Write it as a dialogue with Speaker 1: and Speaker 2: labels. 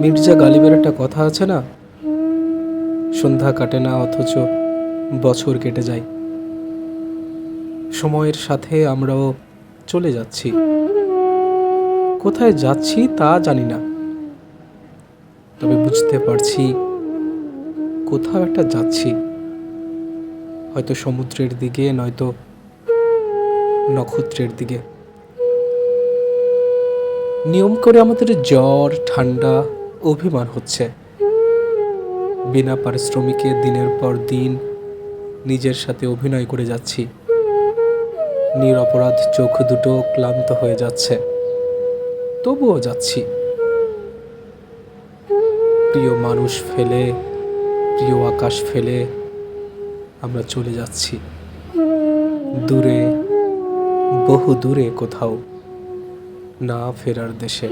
Speaker 1: মির্জা গালিবের একটা কথা আছে না, সন্ধ্যা কাটে না অথচ বছর কেটে যায়। সময়ের সাথে আমরাও চলে যাচ্ছি, কোথায় যাচ্ছি তা জানি না, তবে বুঝতে পারছি কোথাও একটা যাচ্ছি, হয়তো সমুদ্রের দিকে, নয়তো নক্ষত্রের দিকে। নিয়ম করে আমাদের জ্বর, ঠান্ডা, অভিমান হচ্ছে। বিনা পারিশ্রমিকে দিনের পর দিন নিজের সাথে অভিনয় করে যাচ্ছি। নিরপরাধ চোখ দুটো ক্লান্ত হয়ে যাচ্ছে, তবুও যাচ্ছি। প্রিয় মানুষ ফেলে, প্রিয় আকাশ ফেলে আমরা চলে যাচ্ছি দূরে, বহু দূরে কোথাও, না ফেরার দেশে।